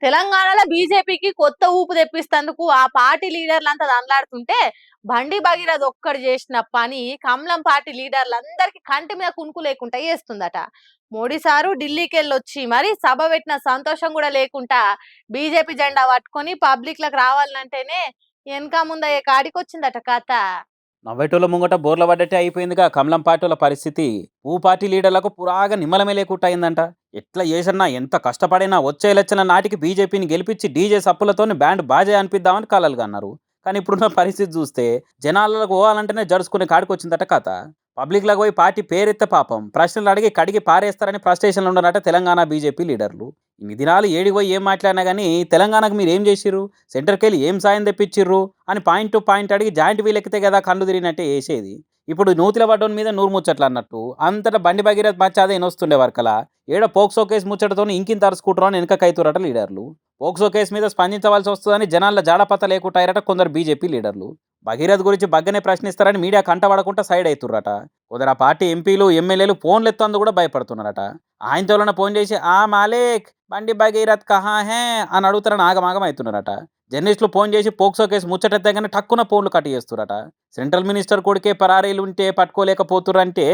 తెలంగాణలో బీజేపీకి కొత్త ఊపు తెప్పిస్తందుకు ఆ పార్టీ లీడర్లంతా దండలాడుతుంటే బండి భగీరథ ఒక్కడు చేసిన పని కమలం పార్టీ లీడర్లందరికీ కంటి మీద కునుకు లేకుండా చేస్తుందట. మోడీ సారు ఢిల్లీకి వెళ్ళొచ్చి మరి సభ పెట్టిన సంతోషం కూడా లేకుండా బీజేపీ జెండా పట్టుకొని పబ్లిక్ లకు రావాలంటేనే వెనక ముందయ్యే కాడికి వచ్చిందట కథ. నవ్వేటోళ్ళ ముంగట బోర్ల పడ్డట్టే అయిపోయిందిగా కమలం పార్టీల పరిస్థితి. పార్టీ లీడర్లకు పురాగా నిమ్మలమే లేకుండా అయిందంట. ఎట్లా చేసన్నా ఎంత కష్టపడినా వచ్చే ఎలక్షన్ల నాటికి బీజేపీని గెలిపించి డీజే సప్పులతోని బ్యాండ్ బాజే అనిపిద్దామని కలలుగా అన్నారు. కానీ ఇప్పుడున్న పరిస్థితి చూస్తే జనాలకు పోవాలంటేనే జరుచుకునే కాడికి వచ్చిందట కథ. పబ్లిక్లకు పోయి పార్టీ పేరెత్తే పాపం ప్రశ్నలు అడిగి కడిగి పారేస్తారని ఫ్రస్ట్రేషన్లు ఉన్నారట తెలంగాణ బీజేపీ లీడర్లు. ఇన్ని దినాలు ఏడికి పోయి ఏం మాట్లాడినా కానీ తెలంగాణకు మీరు ఏం చేసిర్రు, సెంటర్కి వెళ్ళి ఏం సాయం తెప్పించిర్రు అని పాయింట్ టు పాయింట్ అడిగి జాయింట్ వీల్ ఎక్కితే కదా కళ్ళు తిరిగినట్టే వేసేది. ఇప్పుడు నూతిల పడ్డోని మీద నూరు ముచ్చట్లు అన్నట్టు అంతటా బండి భగీరథ్ మచ్చాదే ఎనొస్తుండే వర్కలా ఏడో పోక్సో కేసు ముచ్చటతో ఇంకింత అరుచుకుంటారు అని వెనకైతురట లీడర్లు. పోక్సో కేసు మీద స్పందించవలసి వస్తుందని జనాల జాడపత్త లేకుంటారట కొందరు బీజేపీ లీడర్లు. భగీరథ్ గురించి బగ్గనే ప్రశ్నిస్తారని మీడియా కంటపడకుండా సైడ్ అవుతుర్రట. కొందరు ఆ పార్టీ ఎంపీలు ఎమ్మెల్యేలు ఫోన్లు ఎత్తందు కూడా భయపడుతున్నారట. ఆయనతోనే ఫోన్ చేసి ఆ మాలేక్ బండి భగీరథ్ కహా హే అని అడుగుతారని ఆగమాగం అవుతున్నారట. జర్నలిస్టులు ఫోన్ చేసి పోక్సో కేసు ముచ్చటెత్తగానే టక్కున ఫోన్లు కట్ చేస్తురట. సెంట్రల్ మినిస్టర్ కొడుకే పరారీలు ఉంటే పట్టుకోలేకపోతుర్రంటే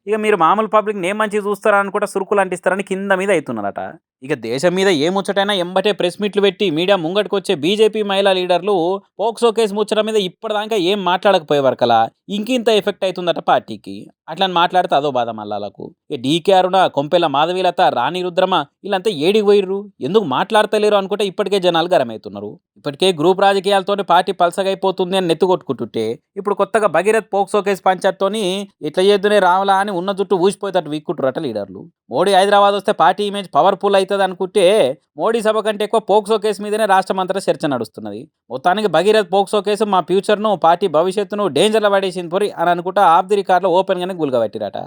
ఇక మీరు మామూలు పబ్లిక్ నేమ్ మంచి చూస్తారా అనుకుంటా సురుకులు అంటిస్తారని కింద మీద అవుతున్నారట. ఇక దేశం మీద ఏ ముచ్చటైనా ఎంబటే ప్రెస్ మీట్లు పెట్టి మీడియా ముంగటికి వచ్చే బీజేపీ మహిళా లీడర్లు పోక్సో కేసు ముచ్చట మీద ఇప్పటిదాకా ఏం మాట్లాడకపోయేవారు కలా ఇంకింత ఎఫెక్ట్ అవుతుందట పార్టీకి. అట్లా మాట్లాడితే అదో బాధ మల్లాలకు. ఇక డీకే అరుణ, కొంపెల మాధవీలత, రాణి రుద్రమ వీళ్ళంతా ఏడికి పోయిర్రు, ఎందుకు మాట్లాడతలేరు అనుకుంటే ఇప్పటికే జనాలు గరమవుతున్నారు. ఇప్పటికే గ్రూప్ రాజకీయాలతోనే పార్టీ పలసగైపోతుంది అని నెత్తుకొట్టుకుంటుంటే ఇప్పుడు కొత్తగా భగీరథ్ పోక్సో కేసు పంచాయత్తోని ఇట్లా చేద్దునే రావాలా అని ఉన్న జుట్టు ఊసిపోయేటట్టు వీక్కుంటురట లీడర్లు. మోడీ హైదరాబాద్ వస్తే పార్టీ ఇమేజ్ పవర్ఫుల్ అవుతుంది అనుకుంటే మోడీ సభ కంటే ఎక్కువ పోక్సో కేసు మీదనే రాష్ట్రం అంతా చర్చ నడుస్తున్నది. మొత్తానికి భగీరథ్ పోక్సో కేసు మా ఫ్యూచర్ను, పార్టీ భవిష్యత్తును డేంజర్లో పడేసింది పొరి అని అనుకుంటా ఆఫ్ ది రికార్డులో ఓపెన్గానే గుల్గబట్టిరట.